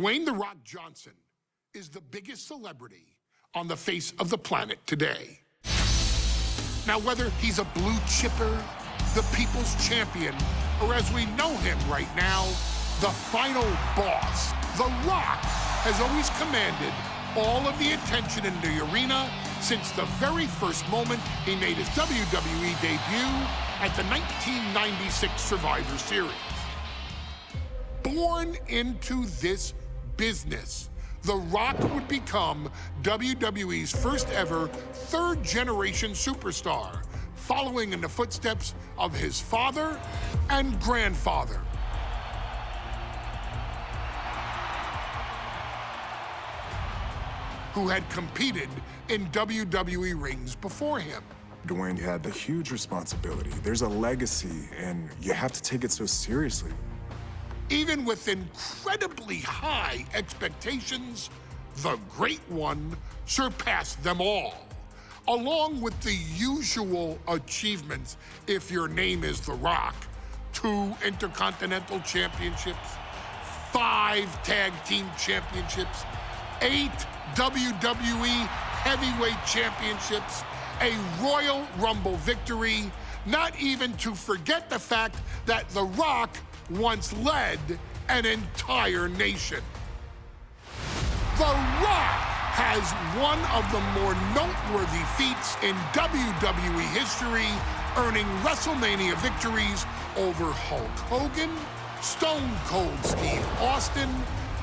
Dwayne "The Rock" Johnson is the biggest celebrity on the face of the planet today. Now, whether he's a blue chipper, the people's champion, or as we know him right now, the final boss, The Rock has always commanded all of the attention in the arena since the very first moment he made his WWE debut at the 1996 Survivor Series. Born into this business, The Rock would become WWE's first ever third-generation superstar, following in the footsteps of his father and grandfather. Who had competed in WWE rings before him. Dwayne had a huge responsibility. There's a legacy, and you have to take it so seriously. Even with incredibly high expectations, the Great One surpassed them all. Along with the usual achievements, if your name is The Rock: 2 Intercontinental Championships, 5 Tag Team Championships, 8 WWE Heavyweight Championships, a Royal Rumble victory, not even to forget the fact that The Rock once led an entire nation. The Rock has one of the more noteworthy feats in WWE history, earning WrestleMania victories over Hulk Hogan, Stone Cold Steve Austin,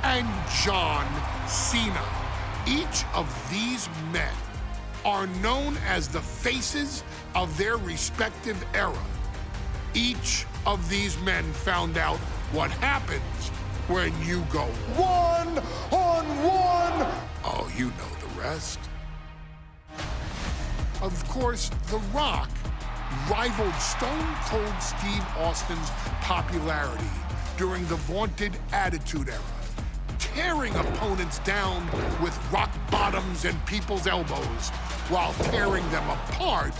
and John Cena. Each of these men are known as the faces of their respective era. Each of these men found out what happens when you go one-on-one. Oh, you know the rest. Of course, The Rock rivaled Stone Cold Steve Austin's popularity during the vaunted Attitude Era, tearing opponents down with rock bottoms and people's elbows while tearing them apart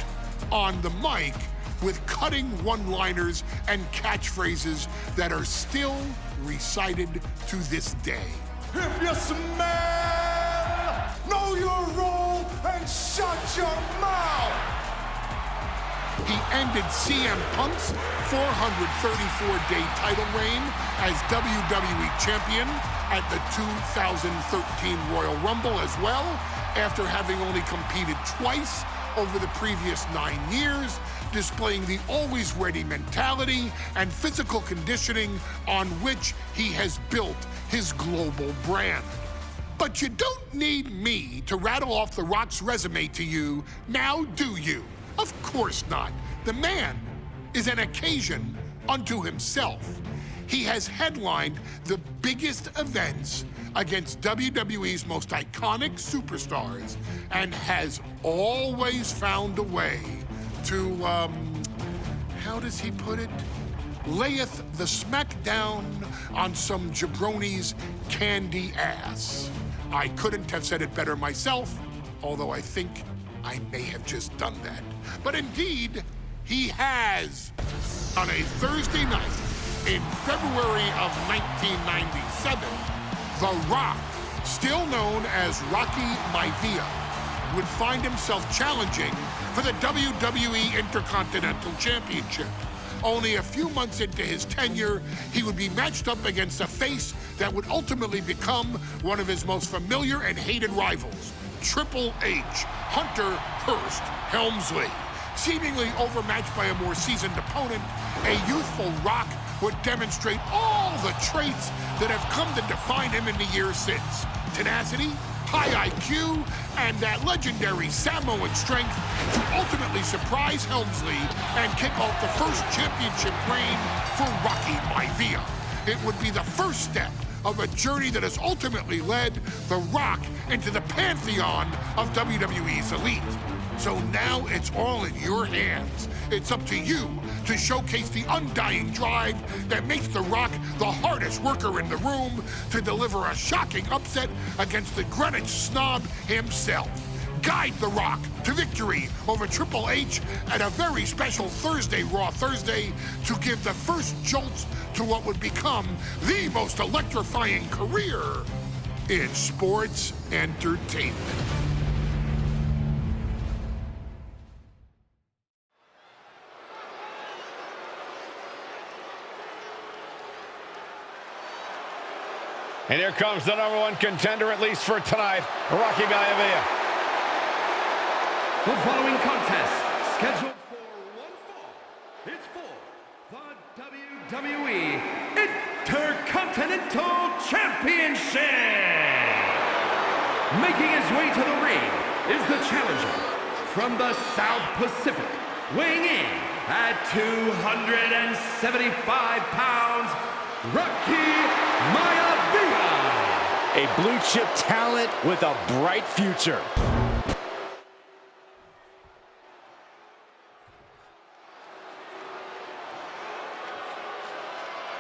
on the mic with cutting one-liners and catchphrases that are still recited to this day. If you smell, know your role and shut your mouth. He ended CM Punk's 434-day title reign as WWE Champion at the 2013 Royal Rumble as well, after having only competed twice over the previous 9 years, displaying the always-ready mentality and physical conditioning on which he has built his global brand. But you don't need me to rattle off The Rock's resume to you, now do you? Of course not. The man is an occasion unto himself. He has headlined the biggest events against WWE's most iconic superstars and has always found a way to, how does he put it? Layeth the smackdown on some jabroni's candy ass. I couldn't have said it better myself, although I think I may have just done that. But indeed, he has. On a Thursday night in February of 1997, The Rock, still known as Rocky Maivia, would find himself challenging for the WWE Intercontinental Championship. Only a few months into his tenure, he would be matched up against a face that would ultimately become one of his most familiar and hated rivals, Triple H, Hunter Hearst Helmsley. Seemingly overmatched by a more seasoned opponent, a youthful Rock would demonstrate all the traits that have come to define him in the years since. Tenacity, high IQ, and that legendary Samoan strength to ultimately surprise Helmsley and kick off the first championship reign for Rocky Maivia. It would be the first step of a journey that has ultimately led The Rock into the pantheon of WWE's elite. So now it's all in your hands. It's up to you to showcase the undying drive that makes The Rock the hardest worker in the room to deliver a shocking upset against the Greenwich snob himself. guide The Rock to victory over Triple H at a very special Thursday, Raw Thursday, to give the first jolt to what would become the most electrifying career in sports entertainment. And here comes the #1 contender, at least for tonight, Rocky Maivia. The following contest, scheduled for one fall, is for the WWE Intercontinental Championship. Making his way to the ring is the challenger from the South Pacific, weighing in at 275 pounds, Rocky Maivia. A blue chip talent with a bright future.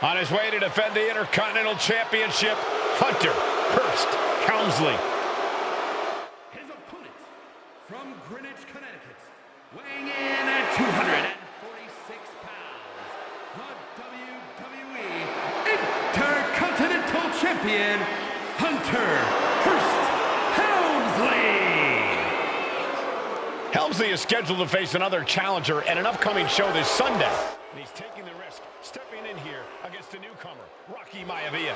On his way to defend the Intercontinental Championship, Hunter Hearst Helmsley. His opponent from Greenwich, Connecticut, weighing in at 246 pounds, the WWE Intercontinental Champion, Hunter Hearst Helmsley. Helmsley is scheduled to face another challenger at an upcoming show this Sunday. And he's taking the risk, stepping in here against a newcomer, Rocky Maivia.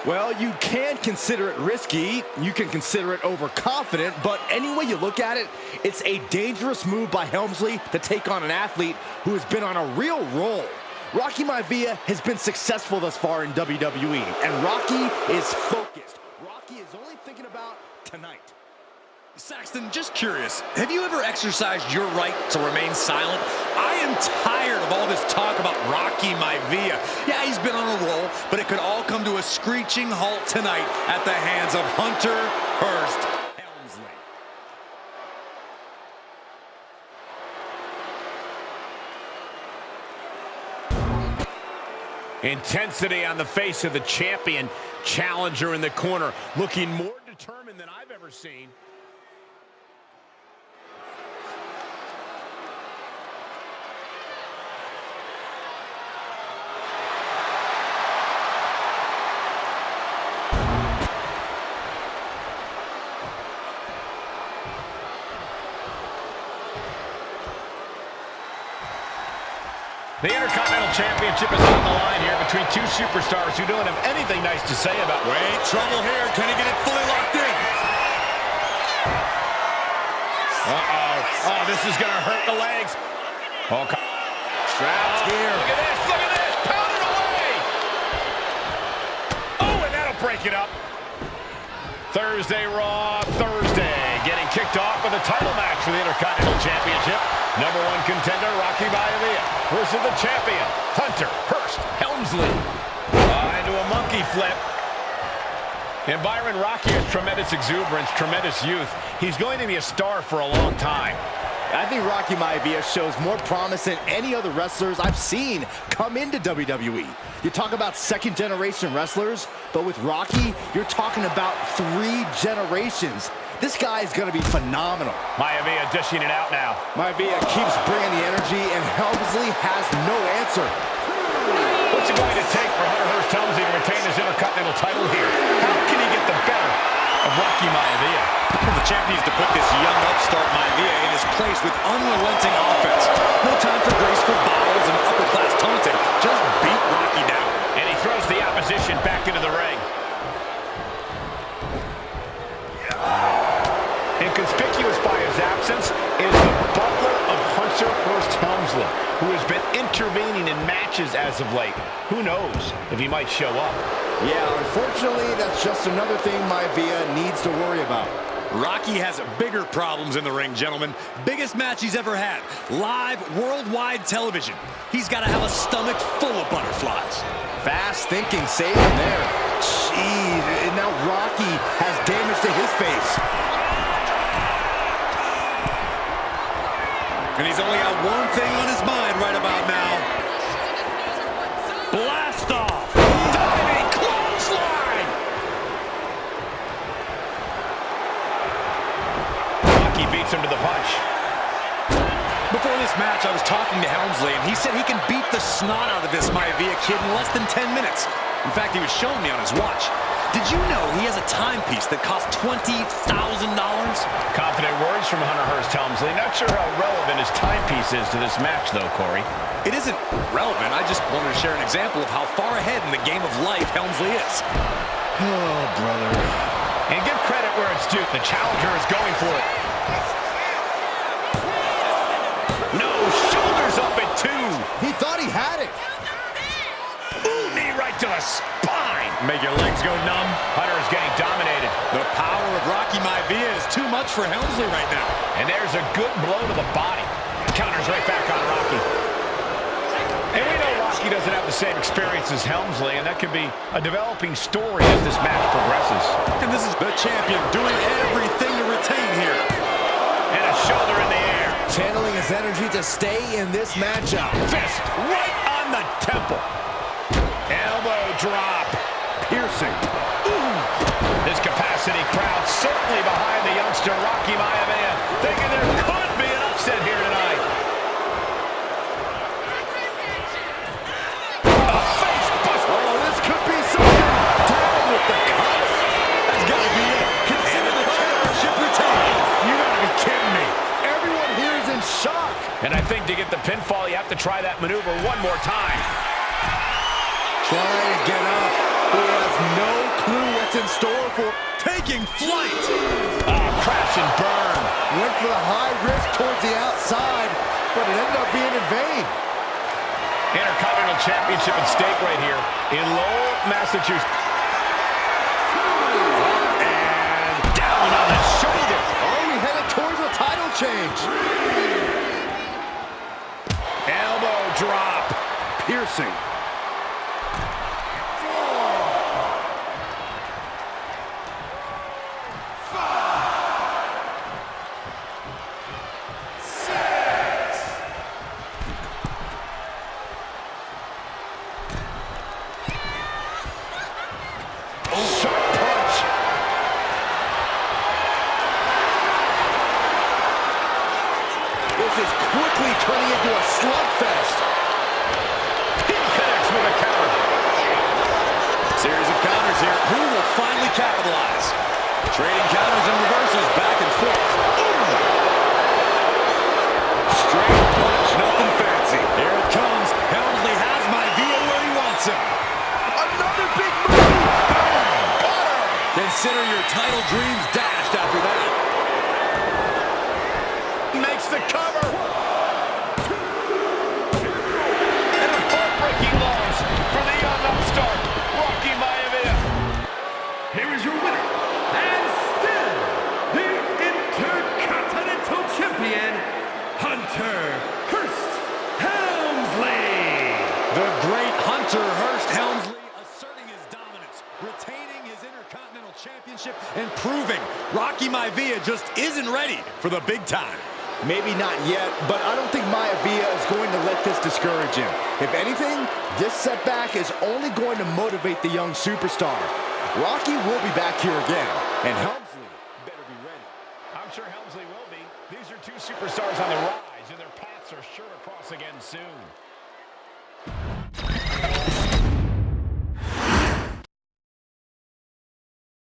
Well, you can consider it risky, you can consider it overconfident, but any way you look at it, it's a dangerous move by Helmsley to take on an athlete who has been on a real roll. Rocky Maivia has been successful thus far in WWE, and Rocky is focused. Rocky is only thinking about tonight. Saxton, just curious, have you ever exercised your right to remain silent? I am tired of all this talk about Rocky Maivia. Yeah, he's been on a roll, but it could all come to a screeching halt tonight at the hands of Hunter Hearst Helmsley. Intensity on the face of the champion. Challenger in the corner, looking more determined than I've ever seen. The Intercontinental Championship is on the line here between two superstars who don't have anything nice to say about it. Wait, trouble here. Can he get it fully locked in? Uh-oh. Oh, this is going to hurt the legs. Oh, Trapped here. Look at this. Look at this. Pounded away. Oh, and that'll break it up. Thursday Raw, Thursday. Getting kicked off with a title match for the Intercontinental Championship. #1 contender, Rocky Maivia, versus the champion, Hunter Hearst Helmsley. Into a monkey flip. And Byron, Rocky has tremendous exuberance, tremendous youth. He's going to be a star for a long time. I think Rocky Maivia shows more promise than any other wrestlers I've seen come into WWE. You talk about second-generation wrestlers, but with Rocky, you're talking about 3 generations. This guy is going to be phenomenal. Maivia dishing it out now. Maivia keeps bringing the energy, and Helmsley has no answer. What's it going to take for Hunter Hearst Helmsley to retain his Intercontinental title here? How can he get the better of Rocky Maivia? The champ needs to put this young upstart Maivia in his place with unrelenting offense. No time for graceful bows and upper-class taunting. Just beat Rocky down. And he throws the opposition back into the ring. Inconspicuous by his absence is the butler of Hunter Hearst Helmsley, who has been intervening in matches as of late. Who knows if he might show up? Yeah, unfortunately, that's just another thing Maivia needs to worry about. Rocky has bigger problems in the ring, gentlemen. Biggest match he's ever had. Live, worldwide television. He's got to have a stomach full of butterflies. Fast thinking, save him there. Jeez, and now Rocky has damage to his face. And he's only got one thing on his mind right about now. Blast off! Diving clothesline! beats him to the punch. Before this match, I was talking to Helmsley, and he said he can beat the snot out of this Maivia kid in less than 10 minutes. In fact, he was showing me on his watch. Did you know he has a timepiece that costs $20,000? Confident words from Hunter Hearst Helmsley. Not sure how relevant his timepiece is to this match, though, Corey. It isn't relevant. I just wanted to share an example of how far ahead in the game of life Helmsley is. Oh, brother. And give credit where it's due. The challenger is going for it. No, shoulders up at 2. He thought he had it. Ooh, knee right to the spine. Make your legs go numb. Hunter is getting dominated. The power of Rocky Maivia is too much for Helmsley right now. And there's a good blow to the body. Counters right back on Rocky. And we know Rocky doesn't have the same experience as Helmsley, and that could be a developing story as this match progresses. And this is the champion doing everything to retain here. And a shoulder in the air. Channeling his energy to stay in this matchup. Fist right on the temple. Elbow drop. Piercing. Ooh. This capacity crowd certainly behind the youngster Rocky Maivia, thinking there could be an upset here tonight. A face buster. Oh, this could be something. Down with the cuts. That's got to be it. Consider the championship retained. You gotta be kidding me. Everyone here is in shock. And I think to get the pinfall, you have to try that maneuver one more time. Trying to get up. He has no clue what's in store for Taking flight. Oh, crash and burn. Went for the high risk towards the outside, but it ended up being in vain. Intercontinental Championship at stake right here in Lowell, Massachusetts. And down on the shoulder. Oh, we headed towards a title change. Elbow drop. Piercing. This is quickly turning into a slugfest. He connects with a counter. Series of counters here. Who will finally capitalize? Trading counters and reversals back and forth. Straight punch, nothing fancy. Here it comes. Helmsley has Maivia where he wants him. Another big move. Consider your title dreams dashed after that. Makes the cover. And a heartbreaking loss for the young upstart, Rocky Maivia. Here is your winner, and still the Intercontinental Champion, Hunter Hearst Helmsley. The great Hunter Hearst Helmsley asserting his dominance, retaining his Intercontinental Championship, and proving Rocky Maivia just isn't ready for the big time. Maybe not yet, but I don't think Maivia is going to let this discourage him. If anything, this setback is only going to motivate the young superstar. Rocky will be back here again, and Helmsley better be ready. I'm sure Helmsley will be. These are two superstars on the rise, and their paths are sure to cross again soon.